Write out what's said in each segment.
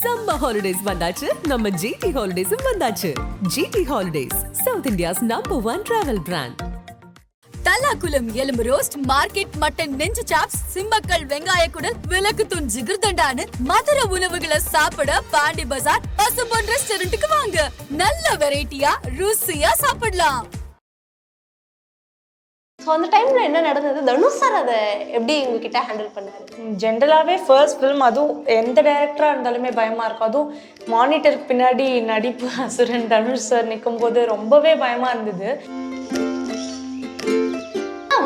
Summer holidays வந்தாச்சு நம்ம GT Holidays வந்தாச்சு. GT Holidays, South India's #1 travel brand. Thallakulam எலும்பு ரோஸ்ட், மார்க்கெட் மட்டன் நெஞ்சு சாப்ஸ், சிம்மக்கல் வெங்காய குடல், விளக்கு தூண் ஜிகிர்தண்டான்னு மதுரை உணவுகளை சாப்பிட பாண்டி பஜார் பசும்பொன் ரெஸ்டாரண்ட்டுக்கு வாங்க. நல்ல வெரைட்டியா ருசியா சாப்பிடலாம். ஸோ அந்த டைமில் என்ன நடந்தது? தனுஷ் சார் அதை எப்படி உங்ககிட்ட ஹேண்டில் பண்ணாரு? ஜென்ரலாகவே ஃபர்ஸ்ட் ஃபிலிம், அதுவும் எந்த டைரக்டராக இருந்தாலுமே பயமாக இருக்கும். அதுவும் மானிட்டருக்கு பின்னாடி நடிப்பு அசுரன் தனுஷ் சார் நிற்கும் போது ரொம்பவே பயமாக இருந்தது.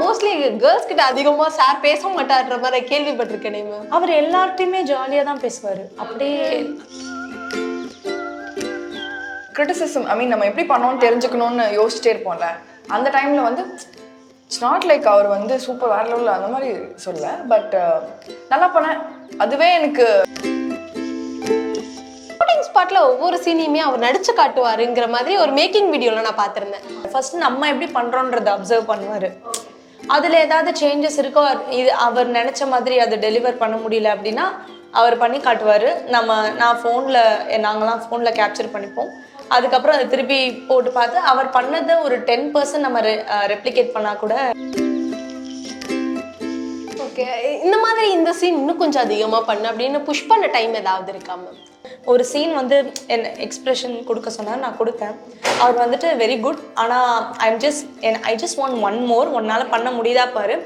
மோஸ்ட்லி கேர்ள்ஸ் கிட்ட அதிகமாக சார் பேச மாட்டார்ன்ற மாதிரி கேள்விப்பட்டிருக்கேன். அவர் எல்லார்ட்டையுமே ஜாலியாக தான் பேசுவார். அப்படியே கிரிட்டிசிசம், ஐ மீன் நம்ம எப்படி பண்ணோம்னு தெரிஞ்சுக்கணும்னு யோசிச்சுட்டே இருப்போம்ல. அந்த டைமில் வந்து இட்ஸ் நாட் லைக் அவர் வந்து சூப்பர் வேற லெவலில் அந்த மாதிரி சொல்ல, பட் நல்லா பண்ணேன். அதுவே எனக்கு ஷூட்டிங் ஸ்பாட்ல ஒவ்வொரு சீனையுமே அவர் நடிச்சு காட்டுவாருங்கிற மாதிரி ஒரு மேக்கிங் வீடியோல நான் பார்த்துருந்தேன். ஃபர்ஸ்ட் நம்ம எப்படி பண்ணுறோன்றதை அப்சர்வ் பண்ணுவார். அதில் ஏதாவது சேஞ்சஸ் இருக்கோ, இது அவர் நினச்ச மாதிரி அதை டெலிவர் பண்ண முடியல அப்படின்னா அவர் பண்ணி காட்டுவார். நான் ஃபோனில் நாங்களாம் ஃபோனில் கேப்சர் பண்ணிப்போம். அதுக்கப்புறம் அதை திருப்பி போட்டு பார்த்து அவர் பண்ணதை ஒரு 10% நம்ம ரெப்ளிகேட் பண்ணால் கூட. ஓகே, இந்த மாதிரி இந்த சீன் இன்னும் கொஞ்சம் அதிகமாக பண்ணு அப்படின்னு புஷ் பண்ண டைம் ஏதாவது இருக்காம? ஒரு சீன் வந்து என் எக்ஸ்பிரஷன் கொடுக்க சொன்னார், நான் கொடுத்தேன். அவர் வந்துட்டு வெரி குட், ஆனால் I just want one more, ஒன்னால் பண்ண முடியுதா பாரு,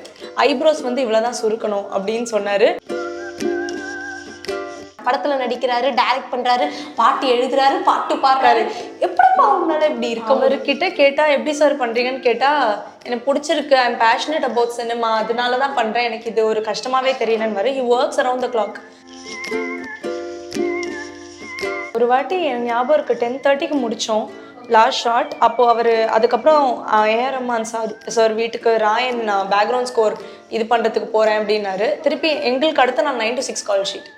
ஐப்ரோஸ் வந்து இவ்வளோ தான் சுருக்கணும் அப்படின்னு சொன்னார். படத்துல நடிக்கிறாரு, டைரக்ட் பண்றாரு, பாட்டு எழுதுறாரு, பாட்டு பாடுறாரு. எப்படி பாவம்னால இப்படி இருக்கு? அவர்கிட்ட கேட்டா எப்படி சார் பண்றீங்கன்னு கேட்டா, எனக்கு பிடிச்சிருக்கு, I am passionate about cinema, அதனால தான் பண்றேன், எனக்கு இது ஒரு கஷ்டமாவே தெரியலன்னு வரும். He works around the clock. ஒரு வாட்டி என் ஞாபகம் இருக்கு, 10:30க்கு முடிச்சோம் லாஸ்ட் ஷாட். அப்போ அவர் அதுக்கப்புறம் ஏஆர் ரஹ்மான் சார் வீட்டுக்கு ராயன் பேக்ரவுண்ட் ஸ்கோர் இது பண்றதுக்கு போறேன் அப்படின்னாரு. திருப்பி எங்களுக்கு அடுத்து நான் 9 to 6 கால் ஷீட்.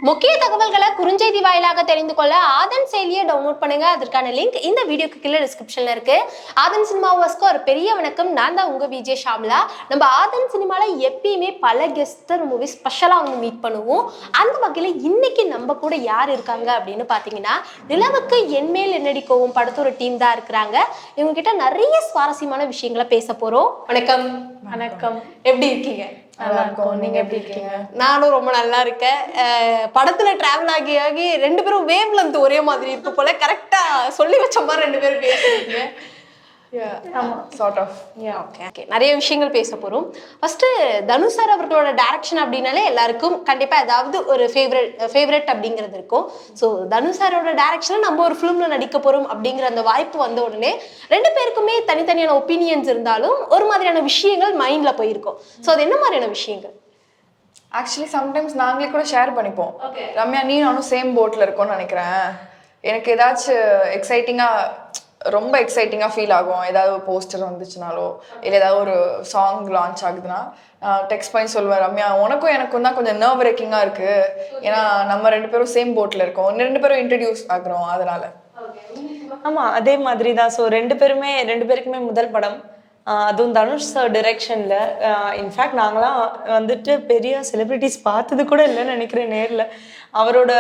முக்கிய தகவல்களை குறுஞ்செய்தி வாயிலாக தெரிந்து கொள்ள ஆதன் செயலியை டவுன்லோட் பண்ணுங்க. அதற்கான லிங்க் இந்த வீடியோக்கு கீழே டிஸ்கிரிப்ஷன்ல இருக்கு. ஆதன் சினிமாவுக்கு ஒரு பெரிய வணக்கம். நான் தான் உங்க விஜய் ஷாம்லா. நம்ம ஆதன் சினிமால எப்பயுமே பல கெஸ்ட் மூவி ஸ்பெஷலா வந்து மீட் பண்ணுவோம். அந்த வகையில இன்னைக்கு நம்ம கூட யார் இருக்காங்க அப்படின்னு பாத்தீங்கன்னா, நிலவுக்கு என்மேல் என்னடி கோவம் படத்தோட டீம் தான் இருக்கிறாங்க. இவங்க கிட்ட நிறைய சுவாரஸ்யமான விஷயங்களை பேச போறோம். வணக்கம். வணக்கம், எப்படி இருக்கீங்க? நல்லா இருக்கும். நீங்க எப்படி இருக்கீங்க? நானும் ரொம்ப நல்லா இருக்கேன். படத்துல டிராவல் ஆகி ரெண்டு பேரும் வேவ் லென்த் ஒரே மாதிரி இருக்கு போல. கரெக்டா சொல்லி வச்ச மாதிரி ரெண்டு பேரும் பேசுறீங்க. நிறைய விஷயங்கள் பேச போறோம். ஃபர்ஸ்ட் தனுஷ் சார் அவர்களோட டைரக்ஷன் அப்படின்னாலே எல்லாருக்கும் கண்டிப்பா ஏதாவது ஒரு ஃபேவரட் அப்படிங்கிறது இருக்கும். ஸோ தனுஷ் சாரோட டைரக்ஷன்ல நம்ம ஒரு ஃபிலிம்ல நடிக்க போறோம் அப்படிங்கிற அந்த வாய்ப்பு வந்த உடனே ரெண்டு பேருக்குமே தனித்தனியான ஒப்பீனியன்ஸ் இருந்தாலும் ஒரு மாதிரியான விஷயங்கள் மைண்ட்ல போயிருக்கும். ஸோ அது என்ன மாதிரியான விஷயங்கள்? ஆக்சுவலி சம்டைம்ஸ் நாங்களே கூட ஷேர் பண்ணிப்போம். ரம்யா, நீ நானும் சேம் போட்டில் இருக்கோம்னு நினைக்கிறேன். எனக்கு ஏதாச்சும் ரொம்ப எக்ஸைட்டிங்காக ஃபீல் ஆகும். ஏதாவது ஒரு போஸ்டர் வந்துச்சுனாலோ இல்லை ஏதாவது ஒரு சாங் லான்ச் ஆகுதுன்னா டெக்ஸ்ட் பண்ணி சொல்லுவேன், ரம்யா உனக்கும் எனக்கும் தான் கொஞ்சம் நர்வ் பிரேக்கிங்காக இருக்குது. ஏன்னா நம்ம ரெண்டு பேரும் சேம் போட்டில் இருக்கோம், ரெண்டு பேரும் இன்ட்ரடியூஸ் ஆகுறோம், அதனால. ஆமா, அதே மாதிரி தான். ஸோ ரெண்டு பேருக்குமே முதல் படம், அதுவும் தனுஷ் சார் டிரெக்ஷன்ல. இன்ஃபேக்ட் நாங்களாம் வந்துட்டு பெரிய செலிபிரிட்டிஸ் பார்த்தது கூட இல்லைன்னு நினைக்கிறேன் நேரில். அவரோட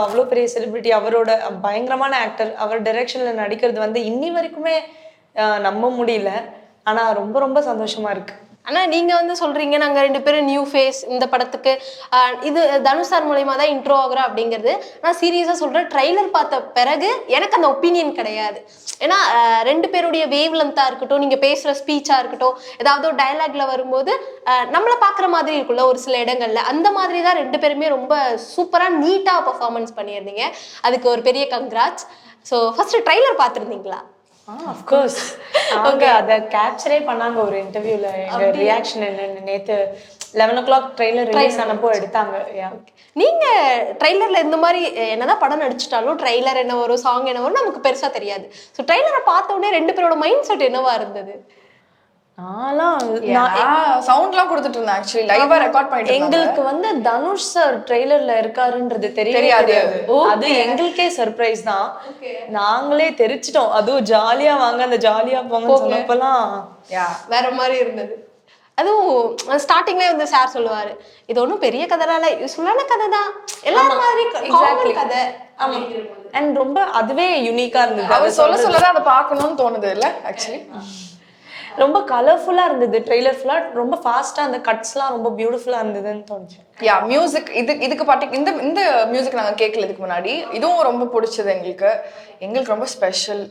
அவ்வளோ பெரிய செலிபிரிட்டி, அவரோட பயங்கரமான ஆக்டர், அவர் டைரக்ஷன்ல நடிக்கிறது வந்து இன்னி வரைக்குமே நம்ப முடியல. ஆனால் ரொம்ப ரொம்ப சந்தோஷமா இருக்கு. ஆனால் நீங்கள் வந்து சொல்கிறீங்க நாங்கள் ரெண்டு பேரும் நியூ ஃபேஸ் இந்த படத்துக்கு, இது தனுஷ் சார் மூலயமா தான் இன்ட்ரோ ஆகுறோம் அப்படிங்கிறது. நான் சீரியஸாக சொல்கிறேன், ட்ரைலர் பார்த்த பிறகு எனக்கு அந்த ஒப்பீனியன் கிடையாது. ஏன்னா ரெண்டு பேருடைய வேவ் லென்த்தாக இருக்கட்டும், நீங்கள் பேசுகிற ஸ்பீச்சாக இருக்கட்டும், ஏதாவது ஒரு டயலாக்ல வரும்போது நம்மளை பார்க்குற மாதிரி இருக்குல்ல ஒரு சில இடங்கள்ல, அந்த மாதிரி தான் ரெண்டு பேருமே ரொம்ப சூப்பராக நீட்டாக பர்ஃபார்மன்ஸ் பண்ணியிருந்தீங்க. அதுக்கு ஒரு பெரிய கங்க்ராட்ஸ். ஸோ ஃபர்ஸ்ட் ட்ரைலர் பார்த்துருந்தீங்களா? அஃப்கோர்ஸ். அவங்க அதை கேப்சரே பண்ணாங்க ஒரு இன்டர்வியூல. எங்க ரியாக்ஷன் என்னன்னு நேற்று 11 o'clock ட்ரெய்லர் ரிலீஸ் ஆனப்போ எடுத்தாங்க. நீங்க ட்ரெய்லர்ல இந்த மாதிரி என்னதான் படம் நடிச்சிட்டாலும் ட்ரெய்லர் என்ன வரும், சாங் என்ன வரும் நமக்கு பெருசா தெரியாது. ஸோ ட்ரெய்லரை பார்த்த உடனே ரெண்டு பேரோட மைண்ட் செட் என்னவா இருந்தது? சவுண்ட்லாம் கொடுத்துட்டு இருந்தேன். ஆக்சுவலி லைவா ரெக்கார்ட் பண்ணிட்டு எங்களுக்கு வந்து தனுஷ் சார் ட்ரெய்லர்ல இருக்காருன்றது தெரியாது. அது எங்களுக்கே சர்ப்ரைஸ் தான். நாங்களே தெரிச்சிட்டோம். அதுவும் ஜாலியா வாங்க, அந்த ஜாலியா போங்க சொன்னப்பெல்லாம் வேற மாதிரி இருந்தது. அதுவும் ஸ்டார்டிங்லேயே வந்து சார் சொல்லுவாரு இது ஒன்றும் பெரிய கதைலாம் இல்லை யூஸ்ஃபுல்லான கதை தான் எல்லாரும் மாதிரி common கதை. ஆமா அண்ட் ரொம்ப அதுவே யூனிக்கா இருந்தது. அவர் சொல்லதான் அதை பார்க்கணும்னு தோணுது இல்ல ஆக்சுவலி. ரொம்ப கலர்ஃபுல்லா இருந்தது ட்ரெய்லர் ஃபுல்லா. ரொம்ப ஃபாஸ்டா அந்த கட்ஸ்லாம் ரொம்ப பியூட்டிஃபுல்லா இருந்ததுன்னு தோணுச்சு. யா மியூசிக் இதுக்கு இந்த மியூசிக் நாங்க கேட்கல இதுக்கு முன்னாடி. இதுவும் ரொம்ப பிடிச்சது எங்களுக்கு ரொம்ப ஸ்பெஷல்.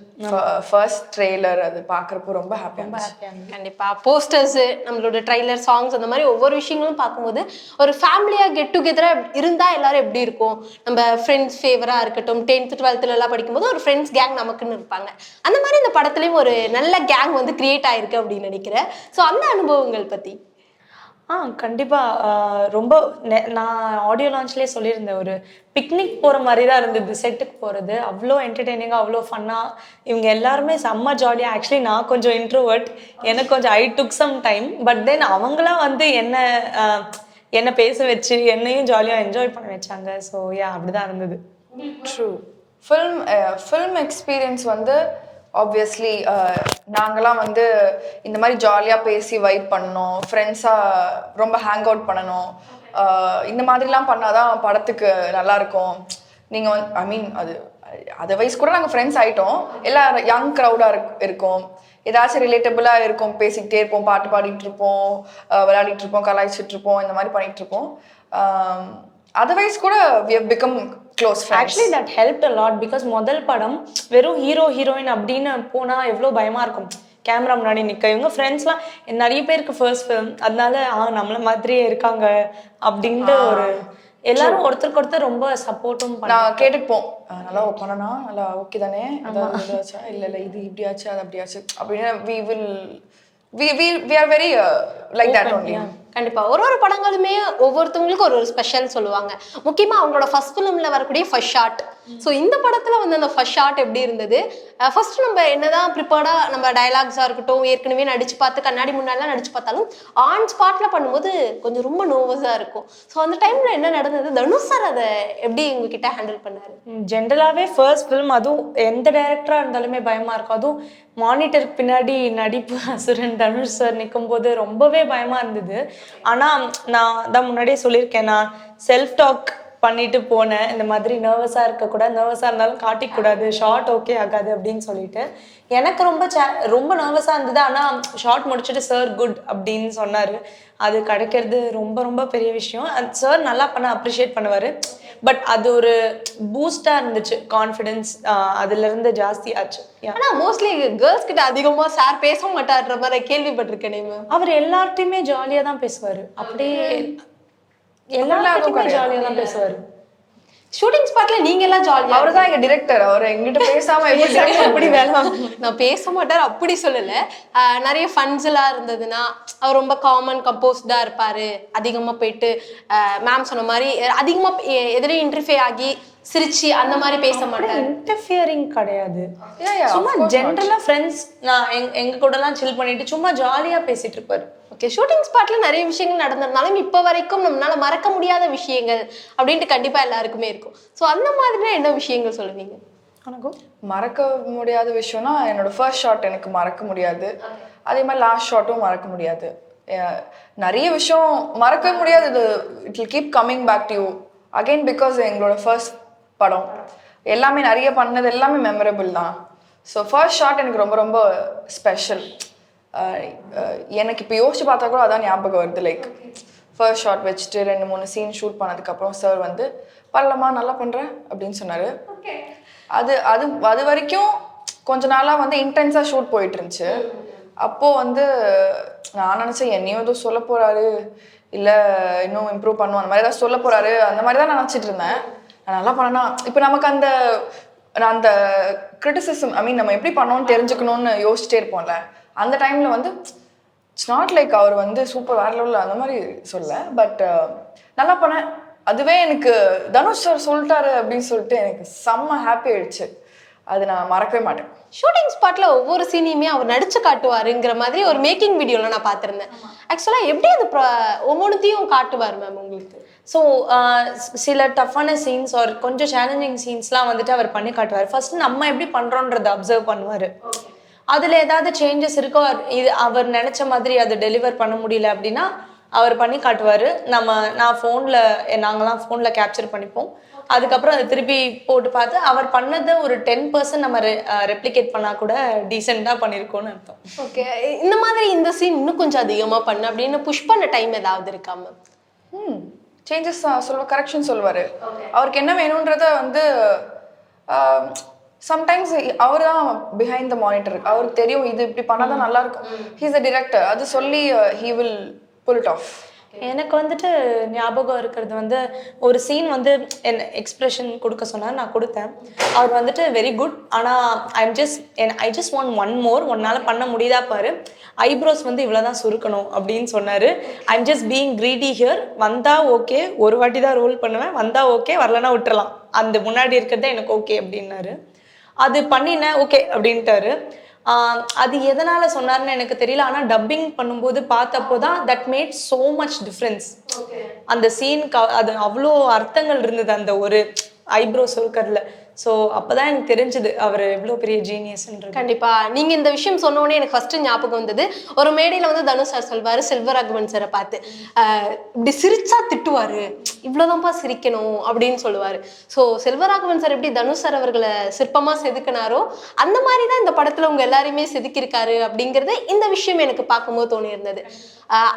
ஃபர்ஸ்ட் ட்ரெய்லர் அது பார்க்குறப்போ ரொம்ப ஹாப்பியாக இருந்துச்சு. கண்டிப்பா போஸ்டர்ஸ் நம்மளோட ட்ரைலர் சாங்ஸ் அந்த மாதிரி ஒவ்வொரு விஷயங்களும் பார்க்கும்போது ஒரு ஃபேமிலியா கெட் டுகெதரா இருந்தா எல்லாரும் எப்படி இருக்கும், நம்ம ஃப்ரெண்ட்ஸ் ஃபேவரா இருக்கட்டும் 10th 12th எல்லாம் படிக்கும்போது ஒரு ஃப்ரெண்ட்ஸ் கேங் நமக்குன்னு இருப்பாங்க. அந்த மாதிரி இந்த படத்துலயும் ஒரு நல்ல கேங் வந்து கிரியேட் ஆயிருக்கு அப்படின்னு நினைக்கிறேன். ஸோ அந்த அனுபவங்கள் பத்தி. கண்டிப்பாக ரொம்ப நான் ஆடியோ லான்ச்லேயே சொல்லியிருந்தேன், ஒரு பிக்னிக் போகிற மாதிரி தான் இருந்தது செட்டுக்கு போகிறது. அவ்வளோ என்டர்டெய்னிங்காக அவ்வளோ ஃபன்னாக இவங்க எல்லாருமே செம்ம ஜாலியாக. ஆக்சுவலி நான் கொஞ்சம் இன்ட்ரோவர்ட், எனக்கு கொஞ்சம் I took some time. But then அவங்களாம் வந்து என்ன பேச வச்சு என்னையும் ஜாலியாக என்ஜாய் பண்ண வச்சாங்க. ஸோ அப்படிதான் இருந்தது. ட்ரூ. ஃபில்ம் எக்ஸ்பீரியன்ஸ் வந்து ஆப்வியஸ்லி நாங்களாம் வந்து இந்த மாதிரி ஜாலியாக பேசி வைப் பண்ணணும், ஃப்ரெண்ட்ஸாக ரொம்ப ஹேங் அவுட் பண்ணணும். இந்த மாதிரிலாம் பண்ணாதான் படத்துக்கு நல்லாயிருக்கும். நீங்கள் வந்து ஐ மீன் அதர்வைஸ் கூட நாங்கள் ஃப்ரெண்ட்ஸ் ஆகிட்டோம். எல்லாம் யங் க்ரௌடாக இருக்கும், ஏதாச்சும் ரிலேட்டபுளாக இருக்கும், பேசிக்கிட்டே இருப்போம், பாட்டு பாடிட்டு இருப்போம், விளையாடிட்டு இருப்போம், கலாய்ச்சிட்டு இருப்போம், இந்த மாதிரி பண்ணிட்டு இருப்போம். அதர்வைஸ் கூட we have become close friends. Actually that helped a lot because முதல் படம் வெறும் ஹீரோ ஹீரோயின் அப்படின்னு போனா எவ்வளோ பயமா இருக்கும் கேமரா முன்னாடி நிற்க. இவங்க ஃப்ரெண்ட்ஸ்லாம் நிறைய பேருக்கு ஃபர்ஸ்ட் ஃபிலிம், அதனால நம்மள மாதிரியே இருக்காங்க அப்படின்ட்டு ஒரு எல்லாரும் ஒருத்தருக்கு ஒருத்தர் ரொம்ப சப்போர்ட்டும் நான் கேட்டுப்போம். நல்லா பண்ணனா நல்லா ஓகே தானே, அதாச்சா இல்லை இது இப்படியாச்சு அது அப்படியாச்சு அப்படின்னு we are very like that only. கண்டிப்பா ஒரு படங்களுமே ஒவ்வொருத்தவங்களுக்கும் ஒரு ஸ்பெஷல் சொல்லுவாங்க. முக்கியமா அவங்களோட ஃபர்ஸ்ட் ஃபிலிம்ல வரக்கூடிய ஃபர்ஸ்ட் ஷாட். ஸோ இந்த படத்துல வந்து அந்த ஃபர்ஸ்ட் ஷாட் எப்படி இருந்தது? ஃபர்ஸ்ட் நம்ம என்னதான் ப்ரிப்பேர்டா நம்ம டயலாக்ஸா இருக்கட்டும், ஏற்கனவே நடிச்சு பார்த்து கண்ணாடி முன்னாடிலாம் நடிச்சு பார்த்தாலும் ஆன் ஸ்பாட்ல பண்ணும்போது கொஞ்சம் ரொம்ப நர்வஸா இருக்கும். ஸோ அந்த டைம்ல என்ன நடந்தது? தனுஷ் சார் அதை எப்படி உங்ககிட்ட ஹேண்டில் பண்ணாரு? ஜென்ரலாகவே ஃபர்ஸ்ட் ஃபிலிம், அதுவும் எந்த டைரக்டரா இருந்தாலுமே பயமா இருக்கும். அதுவும் மானிட்டருக்கு பின்னாடி நடிப்பு அசுரன் தனுஷ் சார் நிற்கும் போது ரொம்பவே பயமா இருந்தது. ஆனால் நான் தான் முன்னாடியே சொல்லியிருக்கேன், நான் செல்ஃப் டாக் பண்ணிட்டு போனேன். இந்த மாதிரி நர்வஸாக இருக்கக்கூடாது, நர்வஸாக இருந்தாலும் காட்டிக்கூடாது, ஷார்ட் ஓகே ஆகாது அப்படின்னு சொல்லிட்டு. எனக்கு ரொம்ப நர்வஸாக இருந்தது. ஆனால் ஷார்ட் முடிச்சுட்டு சார் குட் அப்படின்னு சொன்னார். அது கிடைக்கிறது ரொம்ப ரொம்ப பெரிய விஷயம். சார் நல்லா பண்ண அப்ரிஷியேட் பண்ணுவார். பட் அது ஒரு பூஸ்டாக இருந்துச்சு, கான்ஃபிடென்ஸ் அதுலேருந்து ஜாஸ்தி ஆச்சு. ஆனால் மோஸ்ட்லி கேர்ள்ஸ் கிட்ட அதிகமாக சார் பேச மாட்டார்ன்ற மாதிரி கேள்விப்பட்டிருக்கேன். அவர் எல்லார்ட்டையுமே ஜாலியாக தான் பேசுவார். அப்படியே எல்லாருக்குமே ஜாலியாக தான் பேசுவார். ஷூட்டிங் ஸ்பாட்ல நீங்க எல்லாம் ஜாலியா? அவர் தான் எங்க டிரெக்டர், அவர் எங்கிட்ட பேசாம எப்படி வேலை? நான் பேச மாட்டார் அப்படி சொல்லல. நிறைய ஃபன்ஸ் எல்லாம் இருந்ததுன்னா அவர் ரொம்ப காமன் கம்போஸ்டா இருப்பாரு. அதிகமா போயிட்டு மேம் சொன்ன மாதிரி அதிகமா எதிரையும் இன்டர்ஃபே ஆகி சிரிச்சு அந்த மாதிரி பேச மாட்டாரு. இன்டர்ஃபியரிங் கிடையாது, சும்மா ஜென்ரலா ஃப்ரெண்ட்ஸ் நான் எங்க கூட எல்லாம் சில் பண்ணிட்டு சும்மா ஜாலியா பேசிட்டு இருப்பாரு. ஓகே, ஷூட்டிங் ஸ்பாட்ல நிறைய விஷயங்கள் நடந்திருந்தாலும் இப்போ வரைக்கும் நம்மளால மறக்க முடியாத விஷயங்கள் அப்படின்ட்டு கண்டிப்பா எல்லாருக்குமே இருக்கும். ஸோ அந்த மாதிரி என்ன விஷயங்கள் சொல்லுவீங்க? மறக்க முடியாத விஷயம்னா என்னோட ஃபர்ஸ்ட் ஷாட் எனக்கு மறக்க முடியாது. அதே மாதிரி லாஸ்ட் ஷாட்டும் மறக்க முடியாது. நிறைய விஷயம் மறக்க முடியாது. It will keep coming back to you again because எங்களோட ஃபர்ஸ்ட் படம் எல்லாமே நிறைய பண்ணது எல்லாமே மெமரபிள் தான். ஸோ ஃபர்ஸ்ட் ஷாட் எனக்கு ரொம்ப ரொம்ப ஸ்பெஷல். எனக்கு இப்போ யோசிச்சு பார்த்தா கூட அதான் ஞாபகம் வருது. லைக் ஃபர்ஸ்ட் ஷாட் வச்சுட்டு 2-3 சீன் ஷூட் பண்ணதுக்கப்புறம் சார் வந்து பரலமா நல்லா பண்ணுறேன் அப்படின்னு சொன்னார். அது அது அது வரைக்கும் கொஞ்ச நாளாக வந்து இன்டென்ஸாக ஷூட் போயிட்டு இருந்துச்சு. அப்போது வந்து நான் நினச்சேன் என்னையும் எதுவும் சொல்ல போகிறாரு, இல்லை இன்னும் இம்ப்ரூவ் பண்ணுவோம் அந்த மாதிரி ஏதாவது சொல்ல போகிறாரு, அந்த மாதிரி தான் நான் நினச்சிட்டு இருந்தேன். நான் நல்லா பண்ணேன்னா இப்போ நமக்கு அந்த கிரிட்டிசிசம் ஐ மீன் நம்ம எப்படி பண்ணோன்னு தெரிஞ்சுக்கணும்னு யோசிச்சுட்டே இருப்போம்ல. அந்த டைமில் வந்து இட்ஸ் நாட் லைக் அவர் வந்து சூப்பர் வேற லெவலில் அந்த மாதிரி சொல்ல. பட் நல்லா பண்ணேன். அதுவே எனக்கு தனுஷ் சார் சொல்லிட்டாரு அப்படின்னு சொல்லிட்டு எனக்கு செம்ம ஹாப்பி ஆயிடுச்சு. அது நான் மறக்கவே மாட்டேன். ஷூட்டிங் ஸ்பாட்ல ஒவ்வொரு சீனையுமே அவர் நடிச்சு காட்டுவாருங்கிற மாதிரி ஒரு மேக்கிங் வீடியோல நான் பார்த்துருந்தேன். ஆக்சுவலாக எப்படி அது ஒவ்வொன்றுத்தையும் காட்டுவார் மேம் உங்களுக்கு? ஸோ சில டஃப்பான சீன்ஸ் ஒரு கொஞ்சம் சேலஞ்சிங் சீன்ஸ்லாம் வந்துட்டு அவர் பண்ணி காட்டுவார். ஃபர்ஸ்ட் நம்ம எப்படி பண்ணுறோன்றதை அப்சர்வ் பண்ணுவார். அதுல ஏதாவது சேஞ்சஸ் இருக்கோ, இது அவர் நினைச்ச மாதிரி அதை டெலிவர் பண்ண முடியல அப்படின்னா அவர் பண்ணி காட்டுவாரு. நான் ஃபோன்ல, நாங்களாம் ஃபோன்ல கேப்சர் பண்ணிப்போம். அதுக்கப்புறம் அதை திருப்பி போட்டு பார்த்து அவர் பண்ணதை ஒரு 10% நம்ம ரெப்ளிகேட் பண்ணா கூட டீசெண்டா பண்ணிருக்கோம்னு அர்த்தம். ஓகே, இந்த மாதிரி இந்த சீன் இன்னும் கொஞ்சம் அதிகமா பண்ண அப்படின்னு புஷ் பண்ண டைம் ஏதாவது இருக்கா மேம்? சேஞ்சஸ் கரெக்ஷன் சொல்லுவாரு. அவருக்கு என்ன வேணும்ன்றத வந்து சம்டைம்ஸ் அவர் தான் பிஹைண்ட் த மானிட்டர். அவருக்கு தெரியும் இது இப்படி பண்ணாதான் நல்லா இருக்கும். He is the director. அது சொல்லி he will pull it off. எனக்கு வந்துட்டு ஞாபகம் இருக்கிறது வந்து ஒரு சீன் வந்து என்ன எக்ஸ்பிரஷன் கொடுக்க சொன்னார், நான் கொடுத்தேன். அவர் வந்துட்டு வெரி குட், ஆனால் ஐ ஜஸ்ட் வாண்ட் ஒன் மோர், உன்னால் பண்ண முடியுதா பாரு, ஐப்ரோஸ் வந்து இவ்வளோதான் சுருக்கணும் அப்படின்னு சொன்னார். I'm just being greedy here. வந்தால் ஓகே, ஒரு வாட்டி தான் ரோல் பண்ணுவேன், வந்தால் ஓகே, வரலன்னா விட்டுறலாம், அந்த முன்னாடி இருக்கிறதே எனக்கு ஓகே அப்படின்னாரு. அது பண்ணினேன், ஓகே அப்படின்ட்டாரு. அது எதனால சொன்னார்னு எனக்கு தெரியல. ஆனால் டப்பிங் பண்ணும்போது பார்த்தப்போ தான் that made so much difference. அந்த சீனுக்கு அது அவ்வளோ அர்த்தங்கள் இருந்தது அந்த ஒரு ஐப்ரோ சுருக்கர்ல. ஸோ அப்போதான் எனக்கு தெரிஞ்சது அவர் எவ்வளோ பெரிய ஜீனியஸ்ன்றது. கண்டிப்பா நீங்க இந்த விஷயம் சொன்ன உடனே எனக்கு ஃபர்ஸ்ட் ஞாபகம் வந்தது, ஒரு மேடையில வந்து தனுஷ் சார் சொல்வாரு செல்வராகவன் சாரை பார்த்து, இப்படி சிரிச்சா திட்டுவாரு, இவ்வளவுதான்ப்பா சிரிக்கணும் அப்படின்னு சொல்லுவாரு. ஸோ செல்வராகவன் சார் எப்படி தனுஷ் சார் அவர்களை சிற்பமா செதுக்கினாரோ அந்த மாதிரி தான் இந்த படத்துல உங்க எல்லாரையுமே செதுக்கியிருக்காரு அப்படிங்கிறது இந்த விஷயம் எனக்கு பார்க்கும்போது தோணி இருந்தது.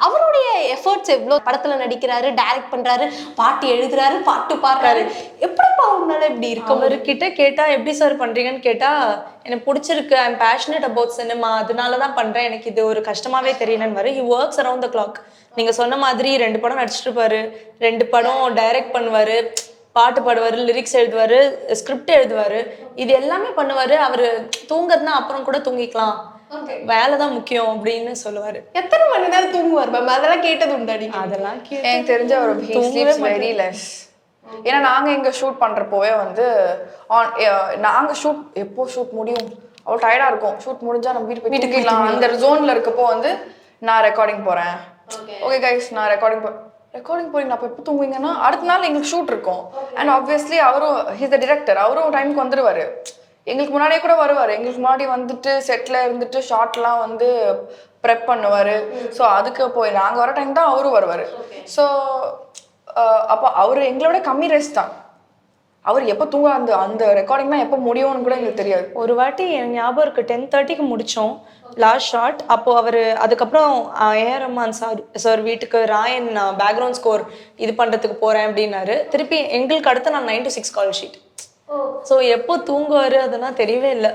அவருடைய எஃபர்ட்ஸ் எவ்வளோ, படத்துல நடிக்கிறாரு, டைரக்ட் பண்றாரு, பாட்டு எழுதுறாரு, பாட்டு பாடுறாரு, எப்படிப்பா அவங்களால இப்படி இருக்க? அவர்கிட்ட கேட்டா எப்படி சார் பண்றீங்கன்னு கேட்டா, எனக்கு பிடிச்சிருக்கு, ஐம் பேஷனேட் அபவுட் சினிமா, அதனாலதான் பண்றேன், எனக்கு இது ஒரு கஷ்டமாவே தெரியலன்னு. He works around the clock. நீங்க சொன்ன மாதிரி 2 படம் நடிச்சிட்டு இருப்பாரு, 2 படம் டைரக்ட் பண்ணுவாரு, பாட்டு பாடுவாரு, லிரிக்ஸ் எழுதுவாரு, ஸ்கிரிப்ட் எழுதுவாரு, இது எல்லாமே பண்ணுவாரு. அவரு தூங்குறதுனா அப்புறம் கூட தூங்கிக்கலாம், வேலைதான் முக்கியம் அப்படின்னு சொல்லுவாரு. எத்தனை மணி நேரம் தூங்குவார் மேம்? அதெல்லாம் கேட்டது உண்டாடி? அதெல்லாம் எனக்கு தெரிஞ்ச ஒரு வெரி லெஸ். ஏன்னா நாங்க இங்க ஷூட் பண்றப்போவே வந்து நாங்க எப்போ ஷூட் முடியும், அவ்வளோ டயர்டா இருக்கும், ஷூட் முடிஞ்சா நம்ம வீட்டுக்கு போயிடலாம் அந்த ஜோன்ல இருக்கப்போ வந்து நான் ரெக்கார்டிங் போறேன், ஓகே கைஸ் நான் ரெக்கார்டிங் போறீங்க, அப்போ எப்போ தூங்குவீங்கன்னா அடுத்த நாள் எங்களுக்கு ஷூட் இருக்கும். அண்ட் ஆப்வியஸ்லி அவரும் ஹீஸ் த டிரெக்டர், அவரும் டைமுக்கு வந்துடுவாரு, எங்களுக்கு முன்னாடியே கூட வருவார், எங்களுக்கு முன்னாடி வந்துட்டு செட்டில் இருந்துட்டு ஷார்ட்லாம் வந்து ப்ரெப் பண்ணுவார். ஸோ அதுக்கு போய் நாங்கள் வர டைம் தான் அவரும் வருவார். ஸோ அப்போ அவர் எங்களோட கம்மி ரெஸ்ட் தான். அவர் எப்போ தூங்க அந்த ரெக்கார்டிங்லாம் எப்போ முடியும்னு கூட எங்களுக்கு தெரியாது. ஒரு வாட்டி என் ஞாபகம் இருக்கு, 10:30க்கு முடித்தோம் லாஸ்ட் ஷாட். அப்போது அவர் அதுக்கப்புறம் ஏஆர் ரஹ்மான் சார் வீட்டுக்கு ராயன் பேக்ரவுண்ட் ஸ்கோர் இது பண்ணுறதுக்கு போகிறேன் அப்படின்னாரு. திருப்பி எங்களுக்கு அடுத்து நான் 9 to 6 கால் ஷீட். ஸோ எப்போ தூங்குவாரு அதெல்லாம் தெரியவே இல்லை.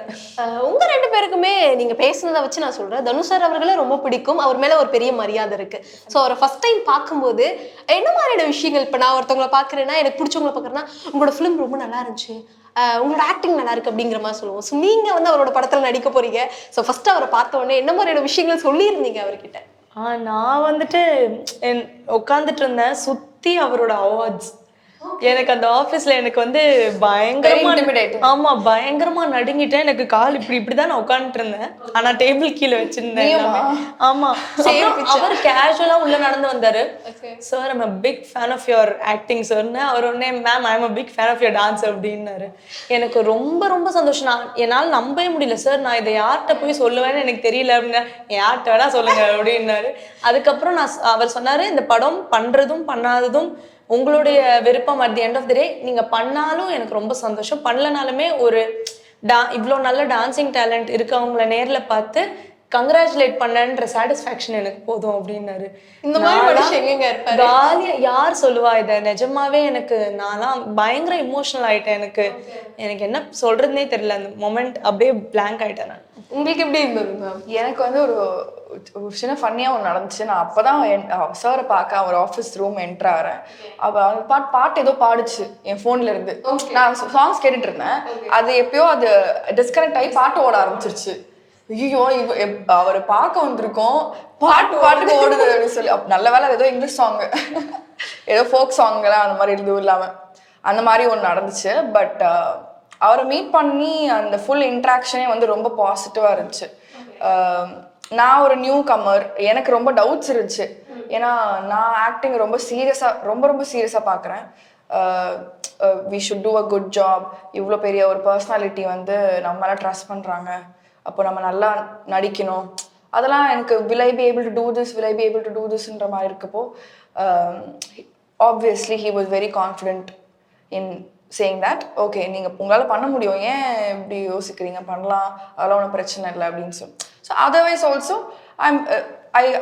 உங்க 2 பேருக்குமே நீங்க பேசுனதை வச்சு நான் சொல்றேன், தனுஷ் சார் அவர்களே ரொம்ப பிடிக்கும், அவர் மேல ஒரு பெரிய மரியாதை இருக்கு. ஸோ அவரை ஃபர்ஸ்ட் டைம் பார்க்கும்போது என்ன மாதிரியான விஷயங்கள், இப்போ நான் ஒருத்தவங்களை பார்க்குறேன்னா, எனக்கு பிடிச்சவங்களை பார்க்குறேன்னா, உங்களோட ஃபிலிம் ரொம்ப நல்லா இருந்துச்சு, உங்களோட ஆக்டிங் நல்லா இருக்கு அப்படிங்கிற மாதிரி சொல்லுவோம். ஸோ நீங்க வந்து அவரோட படத்துல நடிக்க போறீங்க, ஸோ ஃபர்ஸ்ட் அவரை பார்த்த உடனே என்ன மாதிரியான விஷயங்கள் சொல்லியிருந்தீங்க அவர்கிட்ட? நான் வந்துட்டு உட்காந்துட்டு இருந்தேன், சுத்தி அவரோட அவார்ட்ஸ். எனக்கு அந்த ஆபீஸ்ல எனக்கு வந்து பயங்கரமா நடுங்கிட்டேன். எனக்கு கால் இப்படிதான் நான் உட்காந்துட்டு இருந்தேன், ஆனா டேபிள் கீழே வச்சிருந்தேன். ஆமா, அவர் கேஷுவலா உள்ள நடந்து வந்தாரு. Sir I'm a big fan of your acting சார்னு. அவர் உடனே ma'am I'm a big fan of your dance அப்படின்னாரு. எனக்கு ரொம்ப ரொம்ப சந்தோஷம். என்னால் நம்பவே முடியல. சார் நான் இதை யார்கிட்ட போய் சொல்லுவேன்னு எனக்கு தெரியல அப்படின்னா, யார்கிட்ட வேணா சொல்லுங்க அப்படின்னாரு. அதுக்கப்புறம் அவர் சொன்னாரு, இந்த படம் பண்றதும் பண்ணாததும் உங்களுடைய விருப்பம், at the end of the day நீங்க பண்ணாலும் எனக்கு ரொம்ப சந்தோஷம், பண்ணலனாலுமே ஒரு இவ்வளோ நல்ல டான்சிங் டேலண்ட் இருக்கவங்கள நேர்ல பார்த்து கங்க்ராச்சுலேட் பண்ணன்ற சாட்டிஸ்ஃபேக்ஷன் எனக்கு போதும் அப்படின்னாரு. இந்த மாதிரி காலியா யார் சொல்லுவா இதை? நிஜமாவே எனக்கு நான்லாம் பயங்கர இமோஷனல் ஆயிட்டேன். எனக்கு என்ன சொல்றதுனே தெரியல. அந்த மொமெண்ட் அப்படியே பிளாங்க் ஆயிட்டேன் நான். உங்களுக்கு எப்படி இருந்தது மேம்? எனக்கு வந்து ஒரு சின்ன ஃபன்னியாக ஒன்று நடந்துச்சு. நான் அப்போ தான் சாரை பார்க்க ஒரு ஆஃபீஸ் ரூம் என்ட்ரு ஆகிறேன். அப்போ அந்த பாட்டு ஏதோ பாடுச்சு என் ஃபோன்ல இருந்து. நான் சாங்ஸ் கேட்டுட்டு இருந்தேன், அது எப்பயோ அது டிஸ்கனெக்ட் ஆகி பாட்டு ஓட ஆரம்பிச்சிருச்சு. ஐயோ அவரை பார்க்க வந்திருக்கோம், பாட்டுக்கு ஓடுது அப்படின்னு சொல்லி. நல்ல வேலை ஏதோ இங்கிலீஷ் சாங்கு, ஏதோ ஃபோக் சாங்கெல்லாம் அந்த மாதிரி இருந்தும் இல்லாமல் அந்த மாதிரி ஒன்று நடந்துச்சு. பட் அவரை மீட் பண்ணி அந்த ஃபுல் இன்ட்ராக்ஷனே வந்து ரொம்ப பாசிட்டிவாக இருந்துச்சு. நான் ஒரு நியூ கம்மர், எனக்கு ரொம்ப டவுட்ஸ் இருந்துச்சு. ஏன்னா நான் ஆக்டிங் ரொம்ப சீரியஸாக பார்க்குறேன். We should do a good job. இவ்வளோ பெரிய ஒரு பர்சனாலிட்டி வந்து நம்மளால ட்ரஸ்ட் பண்ணுறாங்க அப்போ நம்ம நல்லா நடிக்கணும். அதெல்லாம் எனக்கு will I be able to do this, will I be able to do this-ன்ற மாதிரி இருக்கப்போ obviously he was very confident in saying that okay நீங்கள் உங்களால் பண்ண முடியும், ஏன் இப்படி யோசிக்கிறீங்க, பண்ணலாம், அதெல்லாம் ஒன்றும் பிரச்சனை இல்லை அப்படின்னு சொல்லி. So otherwise also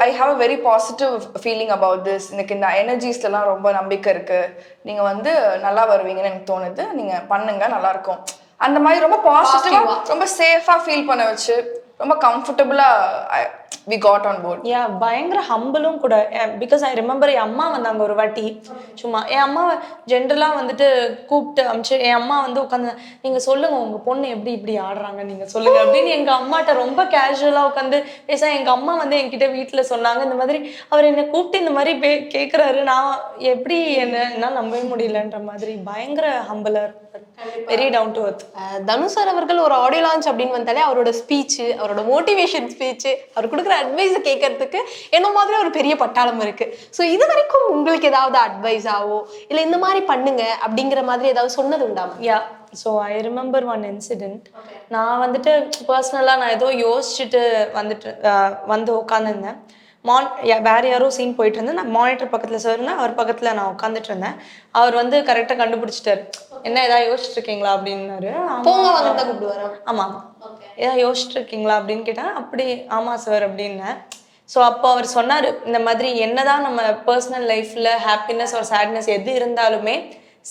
I have a very positive feeling about this. எனக்கு இந்த எனர்ஜிஸ்லாம் ரொம்ப நம்பிக்கை இருக்குது, நீங்கள் வந்து நல்லா வருவீங்கன்னு எனக்கு தோணுது, நீங்கள் பண்ணுங்க நல்லாயிருக்கும் அந்த மாதிரி ரொம்ப பாசிட்டிவாக ரொம்ப சேஃபாக ஃபீல் பண்ண வச்சு ரொம்ப கம்ஃபர்டபுளாக we got on board. பயங்கர ஹம்பிளும் கூட. பிகாஸ் ஐ ரிமெம்பர் என் அம்மா வந்தாங்க ஒரு வாட்டி. சும்மா என் அம்மாவை ஜென்ரலாக வந்துட்டு கூப்பிட்டு அமிச்சு என் அம்மா வந்து உட்காந்து நீங்கள் சொல்லுங்கள் உங்கள் பொண்ணு எப்படி இப்படி ஆடுறாங்க நீங்கள் சொல்லுங்கள் அப்படின்னு எங்கள் அம்மாட்ட ரொம்ப கேஷுவலாக உட்காந்து பேச. எங்கள் அம்மா வந்து என்கிட்ட வீட்டில் சொன்னாங்க இந்த மாதிரி அவர் என்னை கூப்பிட்டு இந்த மாதிரி கேட்குறாரு, நான் எப்படி என்னால் நம்பவே முடியலன்ற மாதிரி. பயங்கர humbler, very down to earth. Dhanush sir அவர்கள் ஒரு ஆடியோ லான்ச் அப்படின்னு வந்தாலே அவரோட ஸ்பீச், அவரோட மோட்டிவேஷன் ஸ்பீச், அவர் கொடுக்குற அட்வைஸ் கேட்கறதுக்கு என்ன மாதிரி ஒரு பெரிய பட்டாளம் இருக்கு. ஸோ இது வரைக்கும் உங்களுக்கு ஏதாவது அட்வைஸ் ஆவோ இல்லை இந்த மாதிரி பண்ணுங்க அப்படிங்கிற மாதிரி ஏதாவது சொன்னது உண்டாமா? So I remember one incident. நான் வந்துட்டு பர்சனலாக நான் ஏதோ யோசிச்சுட்டு வந்து உட்காந்துருந்தேன். வேற யாரோ சீன் போயிட்டு இருந்தேன். நான் மானிட்டர் பக்கத்தில் சார் இருந்தேன், அவர் பக்கத்தில் நான் உட்காந்துட்டு இருந்தேன். அவர் வந்து கரெக்டாக கண்டுபிடிச்சிட்டாரு, என்ன ஏதாவது யோசிச்சுட்டு இருக்கீங்களா அப்படின்னாரு. ஆமாம் ஏதாவது யோசிச்சுட்டு இருக்கீங்களா அப்படின்னு கேட்டேன். அப்படி ஆமாம் சார் அப்படின்னேன். ஸோ அப்போ அவர் சொன்னார், இந்த மாதிரி என்னதான் நம்ம பர்சனல் லைஃப்பில் ஹாப்பினஸ் ஒரு சேட்னஸ் எது இருந்தாலுமே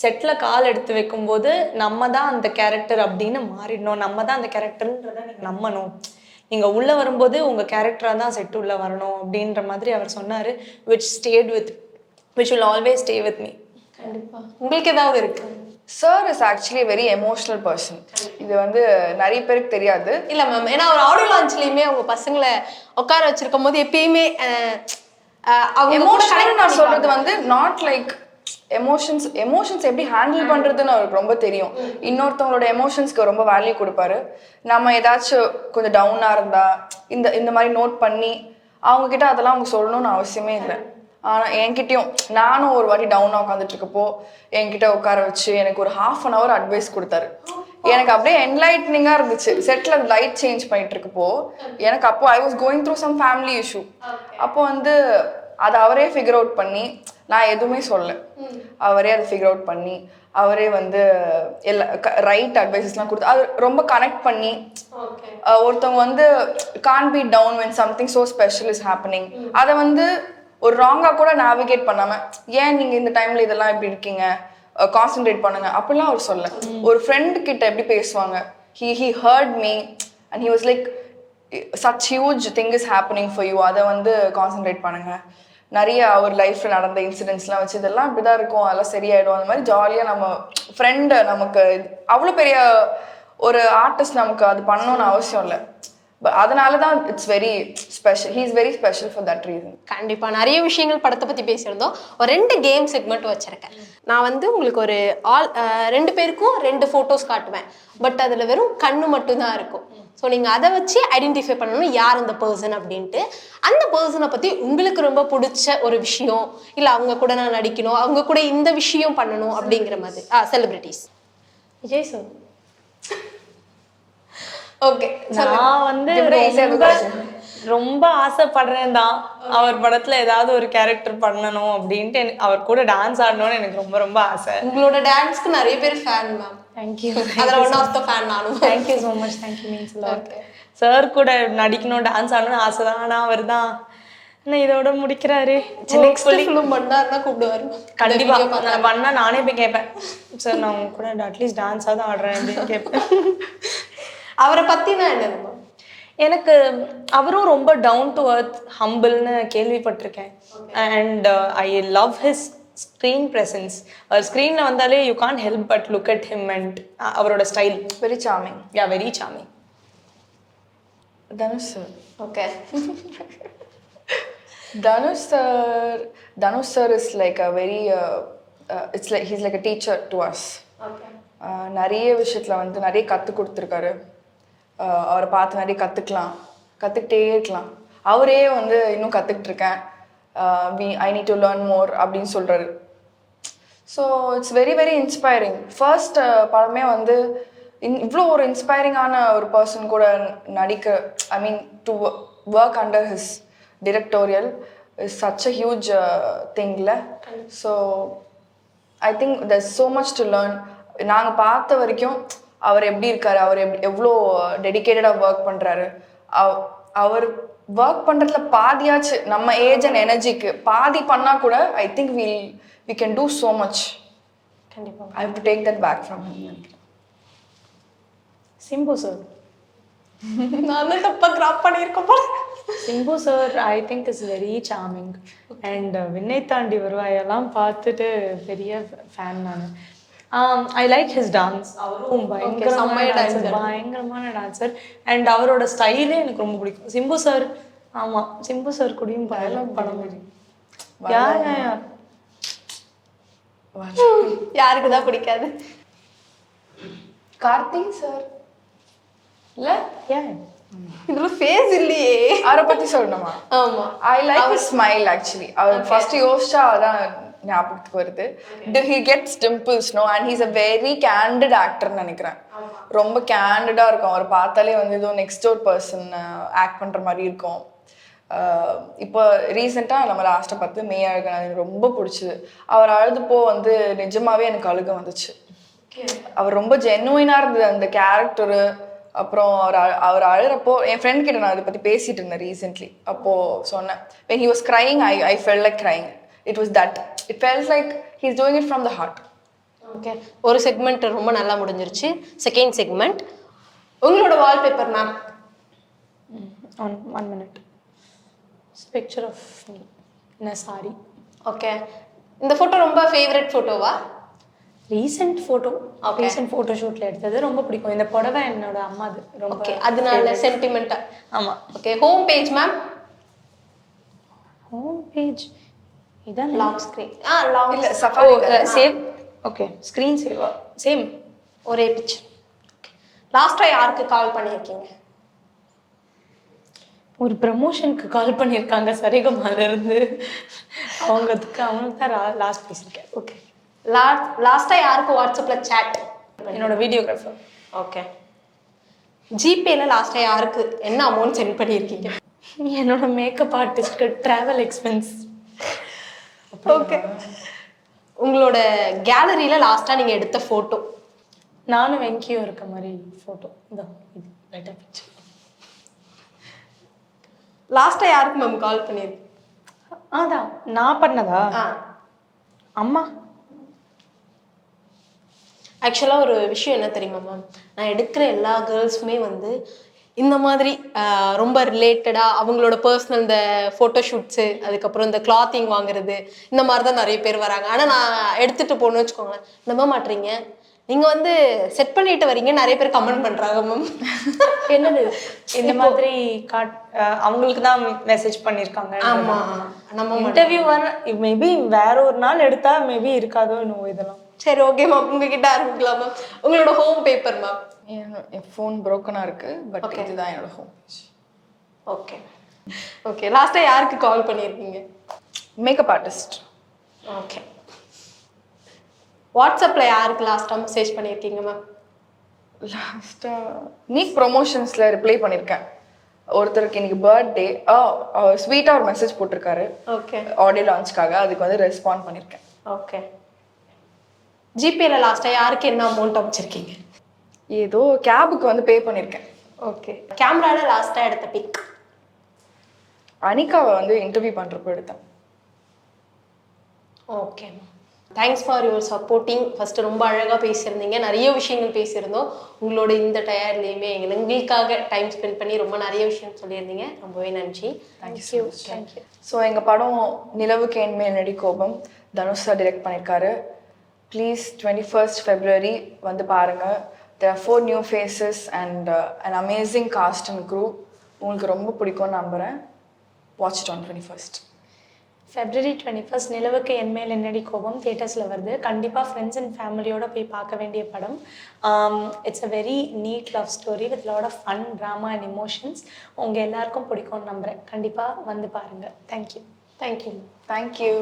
செட்டில் கால் எடுத்து வைக்கும்போது நம்ம தான் அந்த கேரக்டர் அப்படின்னு மாறிடணும், நம்ம தான் அந்த கேரக்டர்ன்றதை நீங்கள் நம்பணும், நீங்கள் உள்ளே வரும்போது உங்கள் கேரக்டராக தான் செட்டு உள்ளே வரணும் அப்படின்ற மாதிரி அவர் சொன்னார். which will always stay with me. கண்டிப்பாக. உங்களுக்கு ஏதாவது இருக்கு? Sir is actually very emotional person. இது வந்து நிறைய பேருக்கு தெரியாது. இல்லை மேம், ஏன்னா ஒரு ஆடியோ லான்ச்லேயுமே அவங்க பசங்களை உட்கார வச்சிருக்கும் போது எப்பயுமே எமோஷனல் நான் சொல்றது வந்து நாட் லைக் எமோஷன்ஸ் எப்படி ஹேண்டில் பண்றதுன்னு அவருக்கு ரொம்ப தெரியும். இன்னொருத்தவங்களோட எமோஷன்ஸ்க்கு ரொம்ப வேல்யூ கொடுப்பாரு. நம்ம ஏதாச்சும் கொஞ்சம் டவுனா இருந்தா இந்த மாதிரி நோட் பண்ணி அவங்க கிட்ட அதெல்லாம் அவங்க சொல்லணும்னு அவசியமே இல்லை. ஆனால் என்கிட்டயும் நானும் ஒரு வாட்டி டவுனாக உட்காந்துட்டு இருக்கப்போ என்கிட்ட உட்கார வச்சு எனக்கு ஒரு 1/2 hour அட்வைஸ் கொடுத்தாரு. எனக்கு அப்படியே என்லைட்னிங்காக இருந்துச்சு. செட்டில் லைட் சேஞ்ச் பண்ணிட்டு இருக்கப்போ எனக்கு அப்போ I was going through some family issue. அப்போ வந்து அதை அவரே ஃபிகர் அவுட் பண்ணி, நான் எதுவுமே சொல்ல, அவரே அதை ஃபிகர் அவுட் பண்ணி அவரே வந்து எல்லா ரைட் அட்வைசஸ்லாம் கொடுத்து அது ரொம்ப கனெக்ட் பண்ணி ஒருத்தவங்க வந்து can be down when something so special is happening அதை வந்து ஒரு ராங்காக கூட நேவிகேட் பண்ணாமல் ஏன் நீங்கள் இந்த டைமில் இதெல்லாம் எப்படி இருக்கீங்க கான்சென்ட்ரேட் பண்ணுங்க அப்படிலாம் அவர் சொல்ல. ஒரு ஃப்ரெண்டு கிட்ட எப்படி பேசுவாங்க, he heard me and he was like such huge thing is happening for you, அதை வந்து கான்சென்ட்ரேட் பண்ணுங்க, நிறைய அவர் லைஃப்ல நடந்த இன்சிடென்ட்ஸ்லாம் வச்சு இதெல்லாம் இப்படிதான் இருக்கும், அதெல்லாம் சரியாயிடும், அந்த மாதிரி ஜாலியாக நம்ம ஃப்ரெண்டு நமக்கு அவ்வளோ பெரிய ஒரு ஆர்டிஸ்ட் நமக்கு அது பண்ணணும்னு அவசியம் இல்லை. அதனால தான் it's very special. He is very special for that reason. கண்டிப்பாக நிறைய விஷயங்கள் படத்தை பற்றி பேசியிருந்தோம். ஒரு 2 கேம் செக்மெண்ட் வச்சுருக்கேன். நான் வந்து உங்களுக்கு ஒரு 2 பேருக்கும் 2 ஃபோட்டோஸ் காட்டுவேன். பட் அதில் வெறும் கண்ணு மட்டும்தான் இருக்கும். ஸோ நீங்கள் அதை வச்சு ஐடென்டிஃபை பண்ணணும் யார் அந்த பர்சன் அப்படின்ட்டு. அந்த பர்சனை பற்றி உங்களுக்கு ரொம்ப பிடிச்ச ஒரு விஷயம், இல்லை அவங்க கூட நான் நடிக்கணும், அவங்க கூட இந்த விஷயம் பண்ணணும் அப்படிங்கிற மாதிரி. செலிபிரிட்டிஸ். விஜய் சார். ஓகே, நான் வந்து ரொம்ப ஆசைப்படுறேன் தான் அவர் படத்துல ஏதாவது ஒரு கேரக்டர் பண்ணணும் அப்படின்ட்டு. அவர் கூட டான்ஸ் ஆடணும்னு எனக்கு ரொம்ப ரொம்ப ஆசை. உங்களோட டான்ஸ்க்கு நிறைய பேர் ஃபேன் மேம். தேங்க்யூ. அதில் ஒன் ஆஃப் த ஃபேன் நானும். Thank you so much. Thank you means lot. Sir கூட நடிக்கணும் டான்ஸ் ஆடணும்னு ஆசை தான். ஆனால் அவர் தான் என்ன இதோட முடிக்கிறாரு. நெக்ஸ்ட் ஃபிலிம் பண்ணாருன்னா கூப்பிடுவாரு. கண்டிப்பா நான் பண்ணா நானே போய் கேட்பேன், சார் நான் உங்க கூட அட்லீஸ்ட் டான்ஸாக தான் ஆடுறேன் அப்படின்னு கேட்பேன். அவரை பத்தினா என்னது? எனக்கு அவரும் ரொம்ப டவுன் டு எர்த் ஹம்பிள்னு கேள்விப்பட்டிருக்கேன். And I love his screen presence. அவர் ஸ்க்ரீனில் வந்தாலே you can't help but look at him and அவரோட style very charming. Very charming. Dhanush sir. Okay. Dhanush sir is like a very it's like he's like a teacher to us. Okay. நிறைய விஷயத்தில் வந்து நிறைய கற்றுக் கொடுத்துருக்காரு. அவரை பார்த்து நிறைய கற்றுக்கிட்டே இருக்கலாம். அவரே வந்து இன்னும் கற்றுக்கிட்டு இருக்கேன், I need to learn more அப்படின்னு சொல்கிறாரு. So it's very very inspiring. First படமே வந்து இவ்வளோ ஒரு இன்ஸ்பைரிங்கான ஒரு பர்சன் கூட நடிக்க, I mean to work under his directorial is such a huge திங்ல. So I think there's so much to learn. நாங்கள் பார்த்த வரைக்கும் அவர் எப்படி இருக்காரு, அவர் எவ்வளோ டெடிக்கேட்டடாக ஒர்க் பண்ணுறாரு. அவர் ஒர்க் பண்ணுறதுல பாதியாச்சு நம்ம ஏஜ் அண்ட் எனர்ஜிக்கு பாதி பண்ணால் கூட I think we can do so much. கண்டிப்பாக I have to take that back from him. Simbu sir நான் தான் தப்பாக கிராப் பண்ணியிருக்கேன் போல. Simbu sir I think is very charming. And விண்ணை தாண்டி வருவாயெல்லாம் பார்த்துட்டு பெரிய ஃபேன் நான். I like his dance. அவரும் பயங்கரமான டான்சர். அண்ட் அவரோட ஸ்டைலே எனக்கு ரொம்ப பிடிக்கும். சிம்பு சார், ஆமாம் சிம்பு சார் கூடயும் படம் யாருக்கு தான் பிடிக்காது? கார்த்தி சார் இல்ல, இதுல ஃபேஸ் இல்லையே. அவரை பத்தி சொல்லணுமா? ஆமா, I like his smile actually. அவர் ஃபர்ஸ்ட் யோசிச்சா அதான் ஞாபகத்துக்கு வருது. He gets dimples no and he's a very candid ஆக்டர்னு நினைக்கிறேன். ரொம்ப கேண்டடா இருக்கும். அவர் பார்த்தாலே வந்து ஏதோ நெக்ஸ்ட் டோர் பர்சன் ஆக்ட் பண்ற மாதிரி இருக்கும். இப்போ ரீசெண்டாக நம்ம லாஸ்ட்டை பார்த்து மெய் அழகன் எனக்கு ரொம்ப பிடிச்சிது. அவர் அழுதுப்போ வந்து நிஜமாவே எனக்கு அழுக வந்துச்சு. அவர் ரொம்ப ஜென்யூனாக இருந்தது அந்த கேரக்டரு. அப்புறம் அவர் அழுறப்போ என் ஃப்ரெண்ட் கிட்ட நான் அதை பற்றி பேசிட்டு இருந்தேன் ரீசென்ட்லி. அப்போது சொன்னேன், when he was crying I felt like crying. It was that. It felt like he's doing it from the heart. Okay, ஒரு செக்மெண்ட் ரொம்ப நல்லா முடிஞ்சிருச்சு. செகண்ட் செக்மெண்ட் உங்களோட wallpaper ma'am. One minute. Picture of me in a sorry. Okay, இந்த photo ரொம்ப favourite ஃபோட்டோவா? Recent photo ஷூட்ல எடுத்தது. ரொம்ப பிடிக்கும். இந்த புடவை என்னோட அம்மாது. ரொம்ப ஓகே, அதனால சென்டிமெண்டா. ஆமாம். Okay, home page ma'am. Home page இதான் லாக் ஸ்க்ரீன். லாக் இல்ல safari save. Okay, screen Seva same ஒரே பிக்சர். ஓகே, லாஸ்ட்டாக யாருக்கு கால் பண்ணியிருக்கீங்க? ஒரு ப்ரமோஷனுக்கு கால் பண்ணியிருக்காங்க சரிகமால இருந்து. அவங்களுக்கு தான் லாஸ்ட் பேசியிருக்கேன். ஓகே, லாஸ்ட்டாக யாருக்கு வாட்ஸ்அப்பில் சேட்? என்னோட வீடியோகிராஃபர். ஓகே, ஜிபேல லாஸ்ட்டாக யாருக்கு என்ன அமௌண்ட் சென்ட் பண்ணியிருக்கீங்க? என்னோட மேக்கப் ஆர்டிஸ்ட்க்கு ட்ராவல் எக்ஸ்பென்ஸ். ஓகே, உங்களோட கேலரியில் லாஸ்ட்டாக நீங்கள் எடுத்த ஃபோட்டோ? நானும் வெங்கியும் இருக்க மாதிரி ஃபோட்டோ. இதான் இது ரைட்டாக பிக்சர். லாஸ்ட்டாக யாருக்கு மேம் கால் பண்ணியிருக்கீங்க? அதான் நான் பண்ணதா? அம்மா. ஆக்சுவலாக ஒரு விஷயம் என்ன தெரியுமா மேம், நான் எடுக்கிற எல்லா கேர்ள்ஸுமே வந்து இந்த மாதிரி ரொம்ப ரிலேட்டடாக அவங்களோட பர்சனல் இந்த ஃபோட்டோ ஷூட்ஸு, அதுக்கப்புறம் இந்த கிளாத்திங் வாங்குறது, இந்த மாதிரி தான் நிறைய பேர் வராங்க. ஆனால் நான் எடுத்துகிட்டு போகணும்னு வச்சுக்கோங்களேன், நம்ப மாட்டீங்க, நீங்கள் வந்து செட் பண்ணிட்டு வரீங்க நிறைய பேர் கமெண்ட் பண்ணுறாங்க மேம். என்னது இந்த மாதிரி அவங்களுக்கு தான் மெசேஜ் பண்ணியிருக்காங்க. ஆமாம், நம்ம இன்டர்வியூ வர மேபி வேற ஒரு நாள் எடுத்தா மேபி இருக்காதோ இன்னும் இதெல்லாம். சரி, ஓகே மேம், உங்ககிட்ட ஆரம்பிக்கலாம் மேம். உங்களோட ஹோம் பேப்பர் மேம். என் ஃபோன் ப்ரோக்கனாக இருக்கு, பட் இதுதான் என்னோட ஹோம் பேஜ். ஓகே ஓகே, லாஸ்ட்டாக யாருக்கு கால் பண்ணியிருக்கீங்க? Makeup artist. ஓகே, வாட்ஸ்அப்பில் யாருக்கு லாஸ்ட்டாக மெசேஜ் பண்ணியிருக்கீங்க மேம்? லாஸ்ட்டாக நீக் ப்ரொமோஷன்ஸில் ரிப்ளை பண்ணியிருக்கேன். ஒருத்தருக்கு இன்னைக்கு பர்த்டே, ஸ்வீட்டாக ஒரு மெசேஜ் போட்டிருக்காரு. ஓகே, ஆடியோ லான்ச்காக, அதுக்கு வந்து ரெஸ்பாண்ட் பண்ணியிருக்கேன். ஓகே, ஜிபேல லாஸ்ட்டாக யாருக்கு என்ன அமௌண்ட் அமைச்சிருக்கீங்க? ஏதோ கேபுக்கு வந்து பே பண்ணியிருக்கேன். ஓகே, கேமராவில் லாஸ்ட்டாக எடுத்த பிக்? அனிகாவை வந்து இன்டர்வியூ பண்ணுறப்போ எடுத்தேன். Okay, thanks for your supporting. First ரொம்ப அழகாக பேசியிருந்தீங்க, நிறைய விஷயங்கள் பேசியிருந்தோம். உங்களோட இந்த டயர்லேயுமே எங்களுக்காக டைம் ஸ்பெண்ட் பண்ணி ரொம்ப நிறைய விஷயம் சொல்லியிருந்தீங்க. ரொம்பவே நன்றி. தேங்க்யூ. ஸோ எங்கள் படம் நிலவுக்கு என் மேல் நடி கோபம் தனுஷ் சார் டிரெக்ட் பண்ணியிருக்காரு. ப்ளீஸ் 21st February வந்து பாருங்கள். There are 4 new faces and an amazing cast and crew. உங்களுக்கு ரொம்ப பிடிக்கும்னு நம்புகிறேன். Watch it on 21st. February 21st நிலவுக்கு என் மேல் என்னடி கோபம் தியேட்டர்ஸில் வருது. கண்டிப்பாக ஃப்ரெண்ட்ஸ் அண்ட் ஃபேமிலியோட போய் பார்க்க வேண்டிய படம். It's a very neat love story with lot of fun, drama and emotions. உங்கள் எல்லாருக்கும் பிடிக்கும்னு நம்புகிறேன். கண்டிப்பாக வந்து பாருங்கள். தேங்க்யூ. தேங்க்யூ. Thank you.